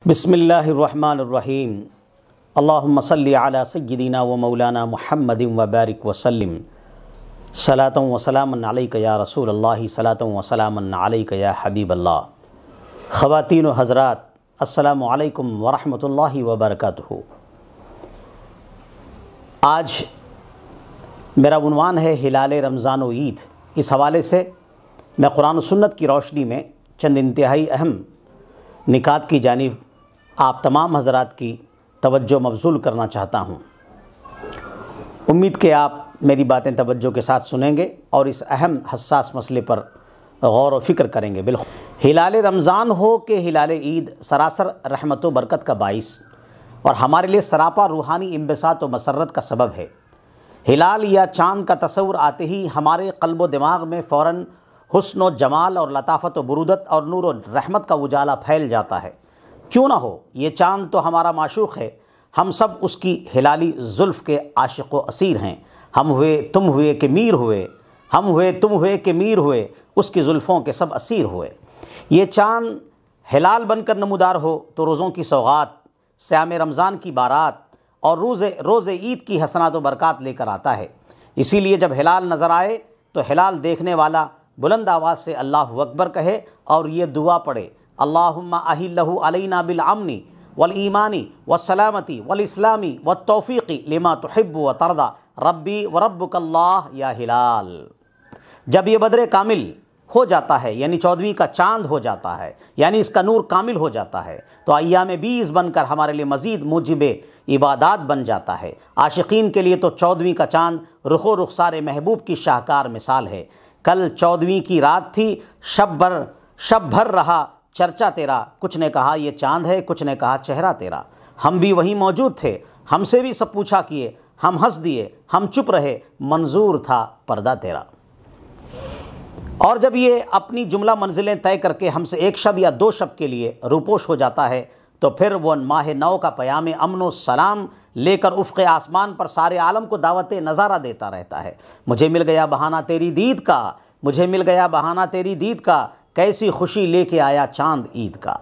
बिस्मिल्लाहिर्रहमानिर्रहीम। अल्लाहुम्मा सल्लि अला सय्यिदिना व मौलाना मुहम्मदिन व बारिक वसल्लिम। सलातन व सलामन अलैका या रसूलल्लाह, सलातन व सलामन अलैका या हबीबल्लाह। ख़वातीन व हज़रात, अस्सलामु अलैकुम व रहमतुल्लाहि व बरकातुहू। आज मेरा उन्वान है हिलाल रमज़ान व ईद। इस हवाले से मैं कुरान व सुन्नत की रोशनी में चंद इंतहाई अहम निकात की जानिब आप तमाम हज़रात की तवज्जो मबज़ूल करना चाहता हूँ। उम्मीद कि आप मेरी बातें तवज्जो के साथ सुनेंगे और इस अहम हसास मसले पर गौर व फ़िक्र करेंगे। बिल्कुल, हिलाल रमज़ान हो कि हिलाल ईद सरासर रहमत व बरकत का बाइस और हमारे लिए सरापा रूहानी इंबसात व मसरत का सबब है। हिलाल या चाँद का तस्वुर आते ही हमारे क़ल्ब व दिमाग में फ़ौरन हुस्न व जमाल और लताफ़त व बुरूदत और नूर व रहमत का उजाला फैल जाता है। क्यों ना हो, ये चाँद तो हमारा माशूक़ है। हम सब उसकी हिलाली जुल्फ़ के आशिक़ व असीर हैं। हम हुए तुम हुए कि मीर हुए, हम हुए तुम हुए कि मीर हुए, उसकी जुल्फ़ों के सब असीर हुए। ये चाँद हिलाल बनकर नमूदार हो तो रोज़ों की सौगात, श्याम रमज़ान की बारात और रोज़ ईद की हसनात व बरक़ात लेकर आता है। इसीलिए जब हिलाल नज़र आए तो हिलाल देखने वाला बुलंद आवाज़ से अल्लाहु अकबर कहे और ये दुआ पढ़े, अल्लाहुम्मा अहिल्लहु अलैना बिल अमनी वल ईमानी व सलामती वल इस्लामी व तौफ़ीक़ी लिमा तुहिब्बु व तरदा रब्बी व रब्बुकल्लाह या हिलाल। जब ये बदर कामिल हो जाता है, यानी 14वीं का चाँद हो जाता है, यानी इसका नूर कामिल हो जाता है, तो अय्याम 20 बनकर हमारे लिए मज़ीद मुजिब इबादात बन जाता है। आशिकीन के लिए तो 14वीं का चाँद रुख़ो रुख़सार महबूब की शाहकार मिसाल है। कल 14वीं की रात थी, शब भर रहा चर्चा तेरा, कुछ ने कहा ये चाँद है, कुछ ने कहा चेहरा तेरा। हम भी वहीं मौजूद थे, हमसे भी सब पूछा किए, हम हंस दिए, हम चुप रहे, मंजूर था पर्दा तेरा। और जब ये अपनी जुमला मंजिलें तय करके हमसे एक शब या 2 शब के लिए रूपोश हो जाता है, तो फिर वो माह नौ का पयाम अमन व सलाम लेकर उफ़्क़ आसमान पर सारे आलम को दावत नज़ारा देता रहता है। मुझे मिल गया बहाना तेरी दीद का, मुझे मिल गया बहाना तेरी दीद का, कैसी खुशी लेके आया चाँद ईद का।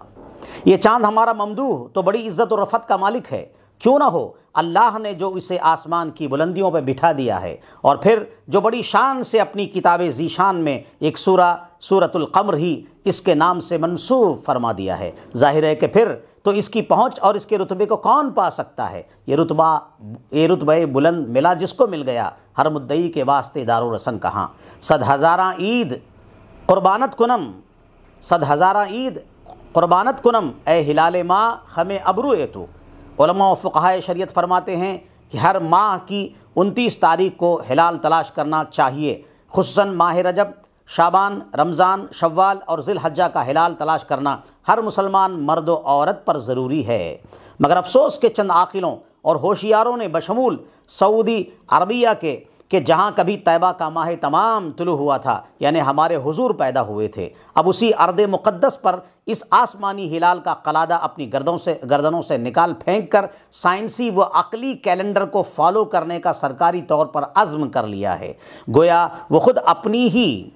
ये चाँद हमारा ममदूह तो बड़ी इज़्ज़त और रफ़त का मालिक है। क्यों ना हो, अल्लाह ने जो इसे आसमान की बुलंदियों पर बिठा दिया है और फिर जो बड़ी शान से अपनी किताब ज़ीशान में एक सूरतुल क़मर ही इसके नाम से मंसूब फरमा दिया है। ज़ाहिर है कि फिर तो इसकी पहुँच और इसके रुतबे को कौन पा सकता है। ये रुतबे बुलंद मिला जिसको मिल गया, हर मुद्दई के वास्ते दारो रसन कहाँ। सद हज़ारा ईद क़ुरबानत कुनम, सद हज़ारा ईद क़ुरबानत कुनम, ए हिलाल माँ हमें अबरू ए तो। उलमा व फ़ुक़हा शरीयत फरमाते हैं कि हर माह की 29 तारीख़ को हिलाल तलाश करना चाहिए। खुसूसन माह रजब, शाबान, रमज़ान, शव्वाल और ज़िलहज्जा का हिलाल तलाश करना हर मुसलमान मर्द व औरत पर ज़रूरी है। मगर अफसोस के चंद आक़िलों और होशियारों ने बशमूल सऊदी अरबिया के जहाँ कभी तैबा का माह तमाम तुलू हुआ था, यानी हमारे हुजूर पैदा हुए थे, अब उसी अर्द मुक़द्दस पर इस आसमानी हिलाल का कलादा अपनी गर्दनों से निकाल फेंक कर साइंसी व अक़ली कैलेंडर को फॉलो करने का सरकारी तौर पर अज़्म कर लिया है। गोया वो ख़ुद अपनी ही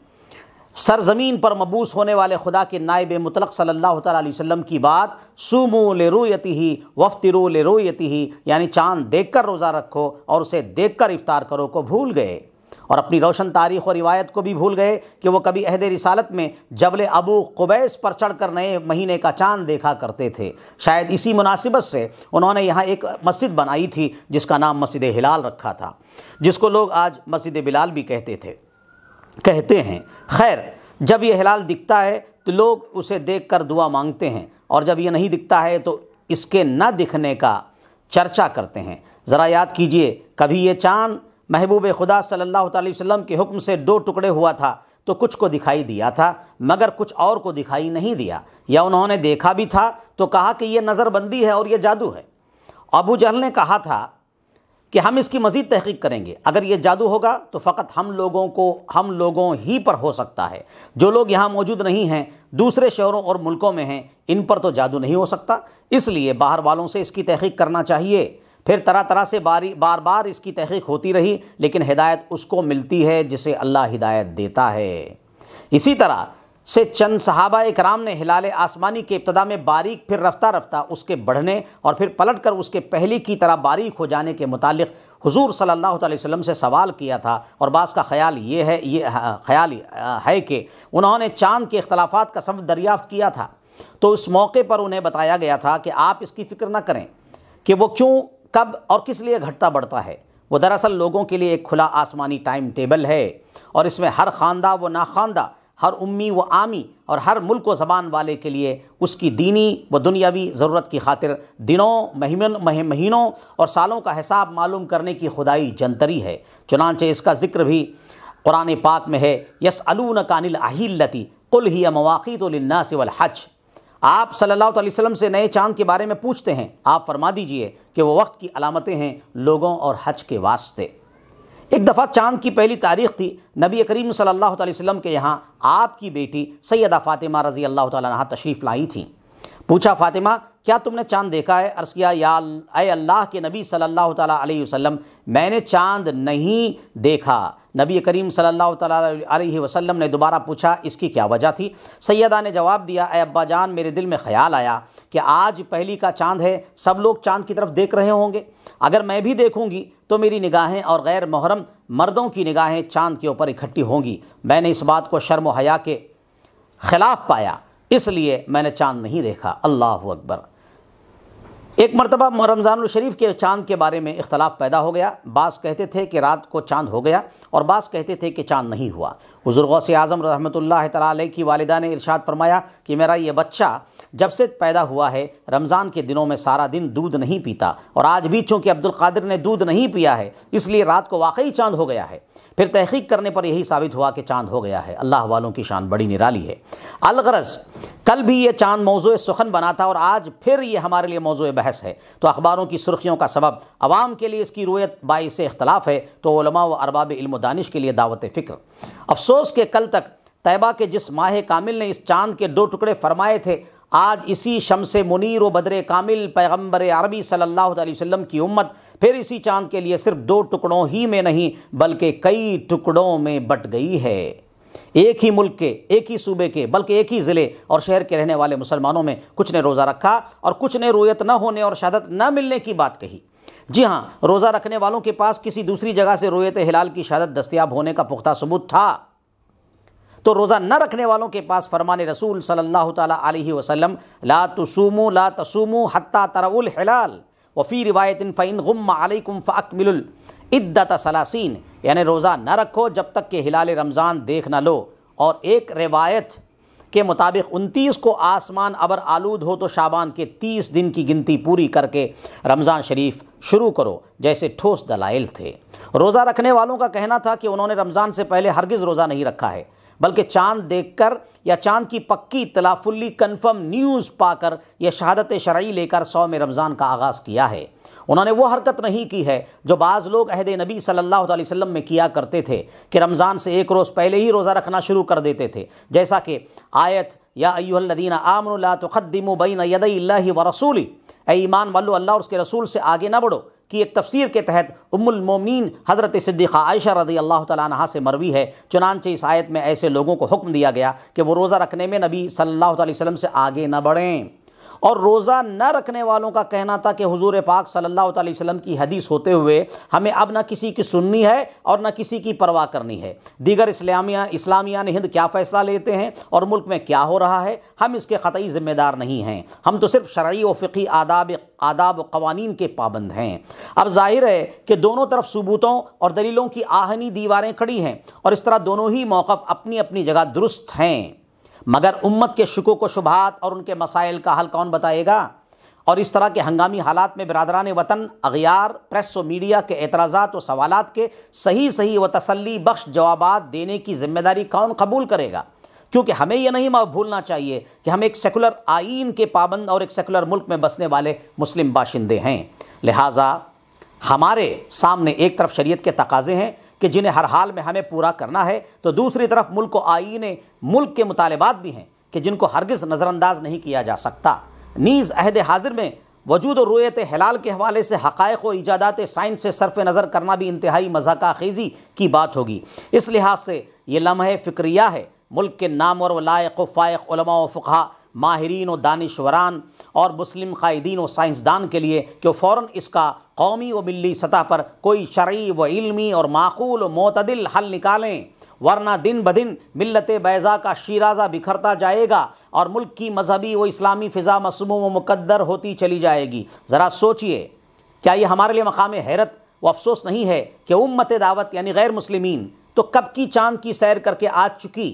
सरज़मीन पर मबूस होने वाले खुदा के नाइब मुतलक़ सल्लल्लाहु तआला अलैहि वसल्लम की बात सूमू लिरुयतिही वफ़्तिरू लिरुयतिही, यानी चाँद देखकर रोज़ा रखो और उसे देखकर इफ्तार करो को भूल गए और अपनी रोशन तारीख़ और रिवायत को भी भूल गए कि वो कभी अहद रिसालत में जबल अबू क़ुबैस पर चढ़कर नए महीने का चाँद देखा करते थे। शायद इसी मुनासिबत से उन्होंने यहाँ एक मस्जिद बनाई थी जिसका नाम मस्जिद हिलाल रखा था, जिसको लोग आज मस्जिद बिलाल भी कहते हैं। खैर, जब ये हिलाल दिखता है तो लोग उसे देखकर दुआ मांगते हैं और जब ये नहीं दिखता है तो इसके न दिखने का चर्चा करते हैं। ज़रा याद कीजिए, कभी ये चाँद महबूब खुदा सल्लल्लाहु अलैहि वसल्लम के हुक्म से 2 टुकड़े हुआ था तो कुछ को दिखाई दिया था मगर कुछ और को दिखाई नहीं दिया, या उन्होंने देखा भी था तो कहा कि यह नज़रबंदी है और यह जादू है। अबू जहल ने कहा था कि हम इसकी मज़ीद तहक़ीक़ करेंगे, अगर ये जादू होगा तो फ़कत हम लोगों ही पर हो सकता है। जो लोग यहाँ मौजूद नहीं हैं, दूसरे शहरों और मुल्कों में हैं, इन पर तो जादू नहीं हो सकता, इसलिए बाहर वालों से इसकी तहक़ीक़ करना चाहिए। फिर तरह तरह से बार बार इसकी तहक़ीक़ होती रही, लेकिन हिदायत उसको मिलती है जिसे अल्लाह हिदायत देता है। इसी तरह से चंद सहाबा इकराम ने हिलाल आसमानी के इब्तदा में बारीक, फिर रफ्ता रफ्ता उसके बढ़ने और फिर पलट कर उसके पहले की तरह बारीक हो जाने के मुतालिक हुजूर सल्लल्लाहु अलैहि वसल्लम से सवाल किया था। और बास का ख्याल है कि उन्होंने चाँद के इख्तलाफात का सबब दरियाफ़्त किया था। तो उस मौके पर उन्हें बताया गया था कि आप इसकी फ़िक्र न करें कि वो क्यों, कब और किस लिए घटता बढ़ता है। वो दरअसल लोगों के लिए एक खुला आसमानी टाइम टेबल है और इसमें हर ख़ानदा व नाख़ानदा, हर उम्मी व आमी और हर मुल्क व ज़बान वाले के लिए उसकी दीनी व दुनियावी ज़रूरत की खातिर दिनों, महीनों और सालों का हिसाब मालूम करने की खुदाई जंतरी है। चुनांचे इसका ज़िक्र भी कुरान पाक में है, यसअलूनका अनिल अहिल्लति कुल हिय मवाक़ीतु लिन्नासि वल हज। आप सल्लल्लाहु अलैहि वसल्लम से नए चाँद के बारे में पूछते हैं, आप फरमा दीजिए कि वो वक्त की अलामतें हैं लोगों और हज के वास्ते। एक दफ़ा चाँद की पहली तारीख़ थी। नबी करीम सल्लल्लाहु अलैहि वसल्लम के यहाँ आपकी बेटी सैयदा फ़ातिमा रज़ी अल्लाह तआला अन्हा तशरीफ़ लाई थी। पूछा, फ़ातिमा क्या तुमने चाँद देखा है? अर्ज़ किया, या अल्लाह के नबी सल्लल्लाहु तआला अलैहि वसल्लम, मैंने चाँद नहीं देखा। नबी करीम सल्लल्लाहु तआला अलैहि वसल्लम ने दोबारा पूछा, इसकी क्या वजह थी? सैयदा ने जवाब दिया, ए अब्बा जान, मेरे दिल में ख़याल आया कि आज पहली का चाँद है, सब लोग चाँद की तरफ देख रहे होंगे। अगर मैं भी देखूँगी तो मेरी निगाहें और गैर मोहरम मर्दों की निगाहें चाँद के ऊपर इकट्ठी होंगी। मैंने इस बात को शर्म व हया के ख़िलाफ़ पाया, इसलिए मैंने चाँद नहीं देखा। अल्लाहु अकबर। एक मरतबा रमज़ानुल शरीफ के चाँद के बारे में इख्तलाफ पैदा हो गया। बास कहते थे कि रात को चाँद हो गया और बास कहते थे कि चाँद नहीं हुआ। हुज़ूर गौसे आज़म रहमतुल्लाह तआला अलैह की वालिदा ने इरशाद फरमाया कि मेरा ये बच्चा जब से पैदा हुआ है रमज़ान के दिनों में सारा दिन दूध नहीं पीता, और आज भी चूँकि अब्दुल कादिर ने दूध नहीं पिया है इसलिए रात को वाकई चाँद हो गया है। फिर तहक़ीक़ करने पर यही साबित हुआ कि चाँद हो गया है। अल्लाह वालों की शान बड़ी निराली है। अलगरज़ कल भी ये चाँद मौज़ूए सुखन बना था और आज फिर ये हमारे लिए मौज़ूए बहस है। तो अखबारों की सुर्खियों का सबब अवाम के लिए इसकी रुयत बाइस इख्तलाफ है, तो उलमा व अरबाब इल्म दानिश के लिए दावत फ़िक्र। अफसोस के कल तक तैबा के जिस माह कामिल ने इस चाँद के 2 टुकड़े फरमाए थे, आज इसी शम्स मुनीर व बदर कामिल पैगम्बर अरबी सल्लल्लाहु अलैहि वसल्लम की उम्मत फिर इसी चाँद के लिए सिर्फ 2 टुकड़ों ही में नहीं बल्कि कई टुकड़ों में बट गई है। एक ही मुल्क के, एक ही सूबे के, बल्कि एक ही ज़िले और शहर के रहने वाले मुसलमानों में कुछ ने रोज़ा रखा और कुछ ने रुयत न होने और शहादत न मिलने की बात कही। जी हाँ, रोज़ा रखने वालों के पास किसी दूसरी जगह से रुयत हिलाल की शहादत दस्तयाब होने का पुख्ता सबूत था, तो रोज़ा न रखने वालों के पास फरमान रसूल सल्लल्लाहु ताला अलैहि वसल्लम ला तसूमू हत्ता तरउल हिलाल वफ़ी रिवायतिन फ़इन गुम्मा अलैकुम फ़अकमिलुल इद्दत सलासीन, यानी रोज़ा न रखो जब तक कि हिलाल रमज़ान देख न लो, और एक रिवायत के मुताबिक 29 को आसमान अबर आलूद हो तो शाबान के 30 दिन की गिनती पूरी करके रमज़ान शरीफ शुरू करो, जैसे ठोस दलाइल थे। रोज़ा रखने वालों का कहना था कि उन्होंने रमज़ान से पहले हरगिज़ रोज़ा नहीं रखा है, बल्कि चाँद देखकर या चाँद की पक्की तलाफुल्ली कन्फर्म न्यूज़ पाकर या शहादत शरई लेकर सौम रमज़ान का आगाज़ किया है। उन्होंने वो हरकत नहीं की है जो बाज़ लोग अहद नबी सल्लल्लाहु अलैहि वसल्लम में किया करते थे कि रमज़ान से 1 रोज़ पहले ही रोज़ा रखना शुरू कर देते थे, जैसा कि आयत या अय्युहल्लज़ीना आमनु ला तुक़द्दिमू बैन यदैल्लाहि व रसूली, ऐ ईमान वालो अल्लाह और उसके रसूल से आगे न बढ़ो, की एक तफसीर के तहत उम्मुल मोमिनीन हज़रत सिद्दीक़ा आयशा रज़ी अल्लाह तआला अन्हा से मरवी है। चुनांचे इस आयत में ऐसे लोगों को हुक्म दिया गया कि वो रोज़ा रखने में नबी सल्लल्लाहु अलैहि वसल्लम से आगे न बढ़ें। और रोज़ा न रखने वालों का कहना था कि हुजूर पाक सल्लल्लाहु अलैहि वसल्लम की हदीस होते हुए हमें अब न किसी की सुननी है और न किसी की परवाह करनी है। दीगर इस्लामिया ने हिंद क्या फ़ैसला लेते हैं और मुल्क में क्या हो रहा है, हम इसके क़तई ज़िम्मेदार नहीं हैं। हम तो सिर्फ शरई व फ़िक़ही आदाब व क़वानीन के पाबंद हैं। अब ज़ाहिर है कि दोनों तरफ सबूतों और दलीलों की आहनी दीवारें खड़ी हैं और इस तरह दोनों ही मौक़िफ़ अपनी अपनी जगह दुरुस्त हैं, मगर उम्मत के शुकूक व शुबहात और उनके मसाइल का हल कौन बताएगा? और इस तरह के हंगामी हालात में बिरादरान वतन अग़यार प्रेस व मीडिया के एतराज़ात व सवालात के सही व तसल्ली बख्श जवाबात देने की ज़िम्मेदारी कौन कबूल करेगा? क्योंकि हमें यह नहीं भूलना चाहिए कि हम एक सेकुलर आईन के पाबंद और एक सेकुलर मुल्क में बसने वाले मुस्लिम बाशिंदे हैं। लिहाजा हमारे सामने एक तरफ शरीयत के तकाज़े हैं कि जिन्हें हर हाल में हमें पूरा करना है, तो दूसरी तरफ मुल्क व आईन मुल्क के मुतालबात भी हैं कि जिनको हरगिज़ नज़रअंदाज नहीं किया जा सकता। नीज़ अहद हाजिर में वजूद और रुयत हिलाल के हवाले से हक़ाइक़ व इजादात साइंस से सरफ़ नज़र करना भी इंतहाई मज़ाक़ाख़ेज़ी की बात होगी। इस लिहाज से ये लम्हे फ़िक्रिया है मुल्क के नामवर व लायक फ़ायक़ उलमा व फ़ुक़हा, माहिरीन व दानिशवरान और मुस्लिम क़ाइदीन व साइंसदान के लिए कि फ़ौरन इसका कौमी व मिली सतह पर कोई शरई व इल्मी और माक़ूल व मोतदिल हल निकालें, वरना दिन ब दिन मिल्लत बैज़ा का शीराज़ा बिखरता जाएगा और मुल्क की मजहबी व इस्लामी फ़िज़ा मसमूम व मुक़द्दर होती चली जाएगी। ज़रा सोचिए, क्या ये हमारे लिए मकाम हैरत व अफसोस नहीं है कि उम्मत दावत यानी गैर मुस्लिमीन तो कब की चाँद की सैर करके आ चुकी,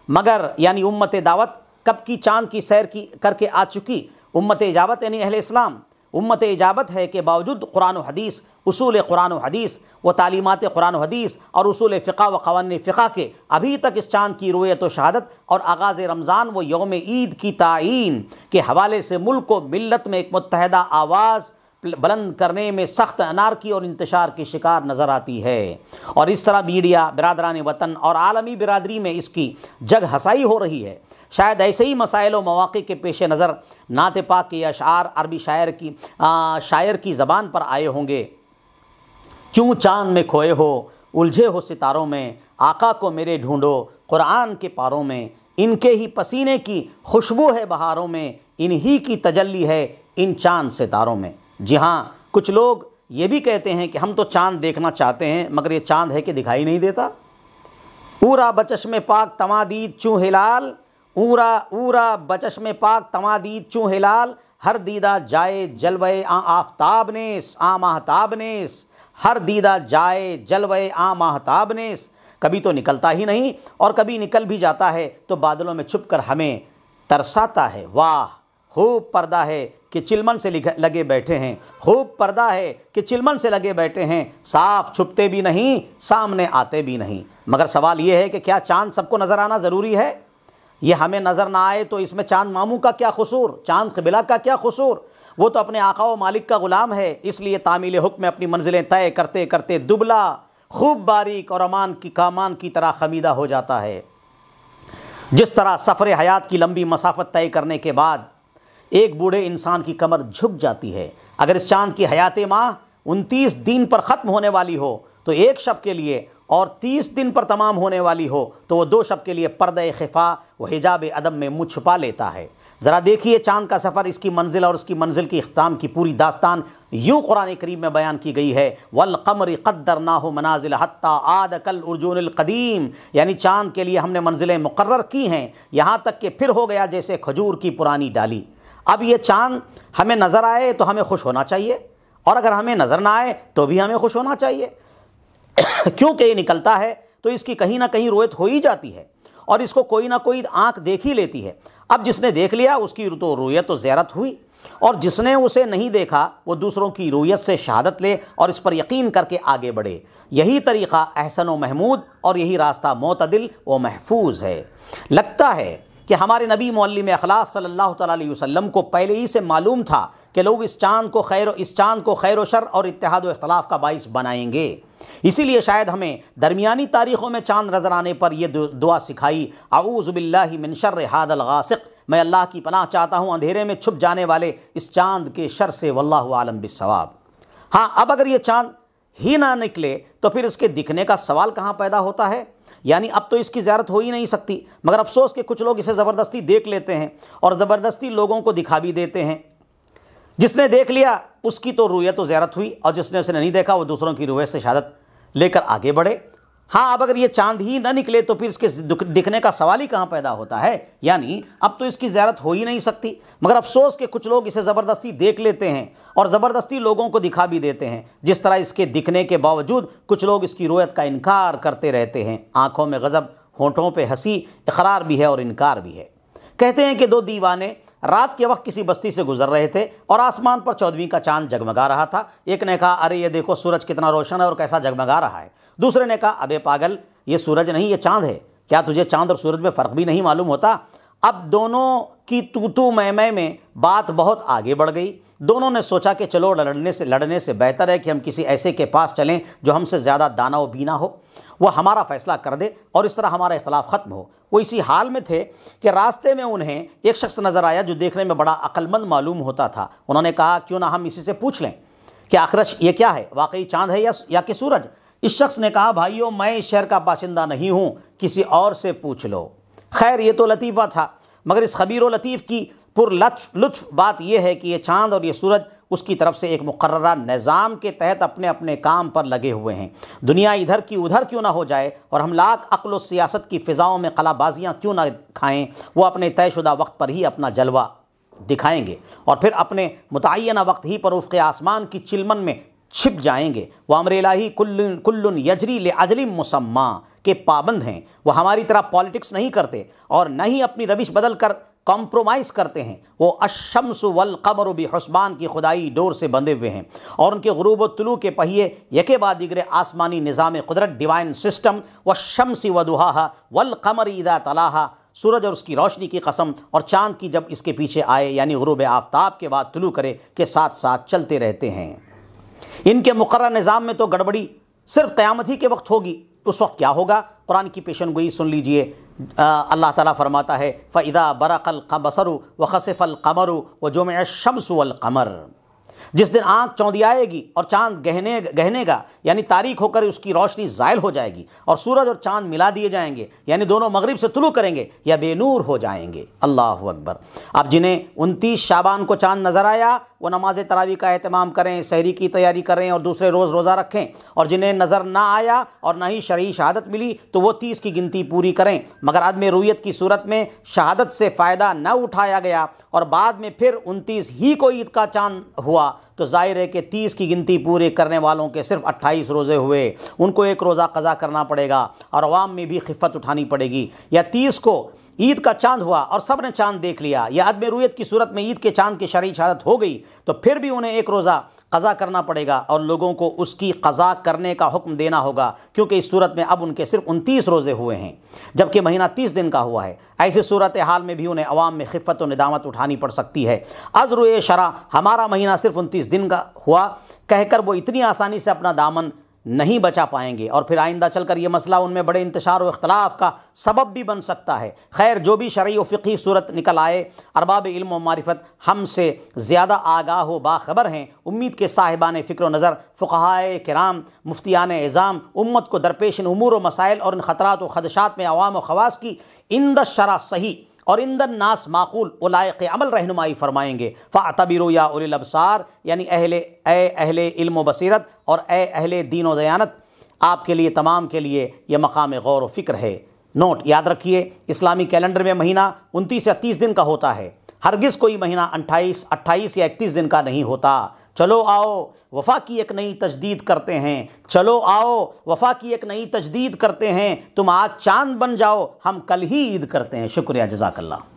मगर यानी उम्मत दावत कब की चाँद की सैर करके आ चुकी। उम्मत इजाबत यानी अहले इस्लाम उम्मत इजाबत है कि बावजूद कुरान व हदीस, उसूल कुरान व हदीस व तालीमात कुरान व हदीस और उसूल फ़िक़ा व क़वानीन फ़िक़ा के अभी तक इस चाँद की रुयत व शहादत और आगाज़ रमज़ान व यौम ईद की तायीन के हवाले से मुल्क को मिल्लत में एक मुत्तहदा आवाज़ बुलंद करने में सख्त अनारकी और इंतशार की शिकार नज़र आती है। और इस तरह मीडिया, बिरादरान वतन और आलमी बिरादरी में इसकी जग हसाई हो रही है। शायद ऐसे ही मसाइल व मौक़े के पेश नज़र नात पाक के अशार अरबी शायर की ज़बान पर आए होंगे। क्यों चाँद में खोए हो, उलझे हो सितारों में, आका को मेरे ढूंढो कुरान के पारों में, इनके ही पसीने की खुशबू है बहारों में, इन्हीं की तजल्ली है इन चाँद सितारों में। जी हाँ, कुछ लोग ये भी कहते हैं कि हम तो चाँद देखना चाहते हैं मगर ये चाँद है कि दिखाई नहीं देता। ऊरा बचश्मे पाक तमादीद चूँ हिलाल, ऊरा बचश्मे पाक तमादीद चूँ हिलाल, हर दीदा जाए जलवे आफ़ताब नेस आ महताब नेस, हर दीदा जाए जलवे आ महताब नेस। कभी तो निकलता ही नहीं और कभी निकल भी जाता है तो बादलों में छुपकर हमें तरसाता है। वाह, खूब पर्दा है कि चिलमन से लगे बैठे हैं, खूब पर्दा है कि चिलमन से लगे बैठे हैं, साफ छुपते भी नहीं, सामने आते भी नहीं। मगर सवाल ये है कि क्या चाँद सबको नज़र आना ज़रूरी है? ये हमें नज़र ना आए तो इसमें चाँद मामू का क्या कसूर, चाँद क़िबला का क्या कसूर? वो तो अपने आका व मालिक का ग़ुलाम है, इसलिए तामील हुक्म में अपनी मंजिलें तय करते करते दुबला, खूब बारीक और अमान की तरह खमीदा हो जाता है। जिस तरह सफ़र हयात की लंबी मसाफत तय करने के बाद एक बूढ़े इंसान की कमर झुक जाती है, अगर इस चाँद की हयात माह 29 दिन पर ख़त्म होने वाली हो तो एक शब के लिए, और 30 दिन पर तमाम होने वाली हो तो वो 2 शब के लिए पर्दा खिफा व हिजाब अदम में मुँह छुपा लेता है। ज़रा देखिए चाँद का सफ़र, इसकी मंजिल और उसकी मंजिल की इख्ताम की पूरी दास्तान यूँ कुरान करीम में बयान की गई है। वल क़मर क़द्दरनाहु मनाज़िल हत्ता आद कल उर्जूनिल क़दीम, यानी चाँद के लिए हमने मंजिलें मुक़र्रर की हैं यहाँ तक कि फिर हो गया जैसे खजूर की पुरानी डाली। अब ये चाँद हमें नज़र आए तो हमें खुश होना चाहिए, और अगर हमें नज़र ना आए तो भी हमें खुश होना चाहिए क्योंकि ये निकलता है तो इसकी कहीं ना कहीं रोयत हो ही जाती है और इसको कोई ना कोई आँख देख ही लेती है। अब जिसने देख लिया उसकी तो रोयत तो ज़ियारत हुई, और जिसने उसे नहीं देखा वो दूसरों की रोयत से शहादत ले और इस पर यकीन करके आगे बढ़े। यही तरीक़ा अहसन व महमूद और यही रास्ता मोतदिल व महफूज है। लगता है कि हमारे नबी मुअल्लिम अखलाक़ सल्लल्लाहु अलैहि वसल्लम को पहले ही से मालूम था कि लोग इस चाँद को खैर व शर और इत्तेहाद व इख्तिलाफ़ का बाइस बनाएंगे। इसीलिए शायद हमें दरमियानी तारीख़ों में चाँद नज़र आने पर यह दुआ सिखाई, अऊज़ु बिल्लाहि मिन शर्रि हादल गासिक़, मैं अल्लाह की पनाह चाहता हूँ अंधेरे में छुप जाने वाले इस चाँद के शर से, वल्लाहु आलम बिस्सवाब। हाँ, अब अगर ये चाँद ही ना निकले तो फिर इसके दिखने का सवाल कहाँ पैदा होता है? यानी अब तो इसकी ज़ियारत हो ही नहीं सकती, मगर अफसोस कि कुछ लोग इसे ज़बरदस्ती देख लेते हैं और ज़बरदस्ती लोगों को दिखा भी देते हैं। जिसने देख लिया उसकी तो रुयत तो ज़ियारत हुई, और जिसने उसे नहीं देखा वो दूसरों की रुयत से शहादत लेकर आगे बढ़े। हाँ, अब अगर ये चाँद ही ना निकले तो फिर इसके दिखने का सवाल ही कहाँ पैदा होता है? यानी अब तो इसकी ज़ियारत हो ही नहीं सकती, मगर अफसोस कि कुछ लोग इसे ज़बरदस्ती देख लेते हैं और ज़बरदस्ती लोगों को दिखा भी देते हैं। जिस तरह इसके दिखने के बावजूद कुछ लोग इसकी रोयत का इनकार करते रहते हैं। आँखों में गज़ब, होंठों पे हंसी, इकरार भी है और इनकार भी है। कहते हैं कि 2 दीवाने रात के वक्त किसी बस्ती से गुजर रहे थे और आसमान पर 14वीं का चाँद जगमगा रहा था। एक ने कहा, अरे ये देखो सूरज कितना रोशन है और कैसा जगमगा रहा है। दूसरे ने कहा, अबे पागल, ये सूरज नहीं ये चाँद है, क्या तुझे चाँद और सूरज में फ़र्क भी नहीं मालूम होता? अब दोनों की तू मैं में बात बहुत आगे बढ़ गई। दोनों ने सोचा कि चलो लड़ने से बेहतर है कि हम किसी ऐसे के पास चलें जो हमसे ज़्यादा दाना व बीना हो, वह हमारा फ़ैसला कर दे और इस तरह हमारा इख्तिलाफ़ ख़त्म हो। वो इसी हाल में थे कि रास्ते में उन्हें एक शख्स नज़र आया जो देखने में बड़ा अक्लमंद मालूम होता था। उन्होंने कहा, क्यों ना हम इसी से पूछ लें कि आखिर ये क्या है, वाकई चाँद है या कि सूरज? इस शख्स ने कहा, भाइयों, मैं इस शहर का बाशिंदा नहीं हूँ, किसी और से पूछ लो। खैर ये तो लतीफ़ा था, मगर इस खबीर व लतीफ़ की पुरलुत्फ़ बात यह है कि ये चाँद और ये सूरज उसकी तरफ से एक मुकर्ररा निज़ाम के तहत अपने अपने काम पर लगे हुए हैं। दुनिया इधर की उधर क्यों ना हो जाए और हम लाख अक्ल व सियासत की फ़िज़ाओं में कलाबाजियाँ क्यों ना खाएँ, वो अपने तयशुदा वक्त पर ही अपना जलवा दिखाएंगे और फिर अपने मुतय्यना वक्त ही पर उफ़क़े आसमान की चिलमन में छिप जाएंगे। वह अम्र इलाही कुल्लुन यजरी ले अजलिम मुसम्मा के पाबंद हैं। वह हमारी तरह पॉलिटिक्स नहीं करते और न ही अपनी रविश बदल कर कॉम्प्रोमाइज़ करते हैं। वो अशम्सु वल क़मरु बिहुस्बान की खुदाई डोर से बंधे हुए हैं और उनके गुरूब व तुलू के पहिए यके बाद दिगरे आसमानी निज़ाम कुदरत डिवाइन सिस्टम व शम्सी व दुहाहा वल क़मर इदा तलाहा, सूरज और उसकी रोशनी की कसम और चाँद की जब इसके पीछे आए यानी गुरूब आफ्ताब के बाद तुलू करे के साथ साथ चलते रहते हैं। इनके मुकर्रर निज़ाम में तो गड़बड़ी सिर्फ क़यामत ही के वक्त होगी। उस वक्त क्या होगा, कुरान की पेशनगोई सुन लीजिए। अल्लाह ताला फरमाता है फ़इदा बरक़ल बसरु व खसफ़ल क़मरु व जुमिअ शम्सु वल क़मर, जिस दिन आँख चौंधियाएगी और चाँद गहनेगा यानी तारीख होकर उसकी रोशनी ज़ायल हो जाएगी और सूरज और चाँद मिला दिए जाएंगे यानी दोनों मगरिब से तुलू करेंगे या बेनूर हो जाएंगे। अल्लाहु अकबर। अब जिन्हें 29 शाबान को चाँद नज़र आया वो नमाज तरावी का एहतमाम करें, सहरी की तैयारी करें और दूसरे रोज़ रोज़ा रखें, और जिन्हें नज़र ना आया और ना ही शरई शहादत मिली तो वो 30 की गिनती पूरी करें। मगर आदमी रुयत की सूरत में शहादत से फ़ायदा न उठाया गया और बाद में फिर 29 ही को ईद का चाँद हुआ तो ज़ाहिर है कि 30 की गिनती पूरे करने वालों के सिर्फ 28 रोज़े हुए, उनको एक रोज़ा क़ज़ा करना पड़ेगा और अवाम में भी खिफ़त उठानी पड़ेगी। या 30 को ईद का चाँद हुआ और सब ने चाँद देख लिया या अदम रुयत की सूरत में ईद के चाँद की शरई शहादत हो गई तो फिर भी उन्हें एक रोज़ा क़ज़ा करना पड़ेगा और लोगों को उसकी क़ज़ा करने का हुक्म देना होगा, क्योंकि इस सूरत में अब उनके सिर्फ 29 रोज़े हुए हैं जबकि महीना 30 दिन का हुआ है। ऐसी सूरत हाल में भी उन्हें अवाम में खिफ़त और निदामत उठानी पड़ सकती है। अज़्र शरा हमारा महीना सिर्फ 29 दिन का हुआ कहकर वो इतनी आसानी से अपना दामन नहीं बचा पाएंगे और फिर आइंदा चलकर यह मसला उनमें बड़े इंतशार और इख्तलाफ का सबब भी बन सकता है। खैर जो भी शरई व फ़िक़ही सूरत निकल आए, अरबाब इल्म व मारिफत हमसे ज़्यादा आगाह व बाखबर हैं। उम्मीद के साहिबान फ़िक्र व नज़र, फ़ुक़हाए किराम, मुफ्तियान इज़ाम उम्मत को दरपेश इन उमूर व मसाइल और इन ख़तरात व ख़दशात में अवाम व ख़वास की इंद शरा सही और इंदन नास माक़ूल व लायक़ अमल रहनुमाई फ़रमाएँगे। फ़अतबिरू या उलिल अबसार यानी अहले इल्म व बसीरत और अहले दीन व दयानत, आपके लिए तमाम के लिए यह मकाम गौर व फ़िक्र है। नोट याद रखिए, इस्लामी कैलेंडर में महीना 29 या 30 दिन का होता है, हरगिज़ कोई महीना 28 या 31 दिन का नहीं होता। चलो आओ वफ़ा की एक नई तजदीद करते हैं, चलो आओ वफ़ा की एक नई तजदीद करते हैं, तुम आज चाँद बन जाओ, हम कल ही ईद करते हैं। शुक्रिया, जज़ाकल्लाह।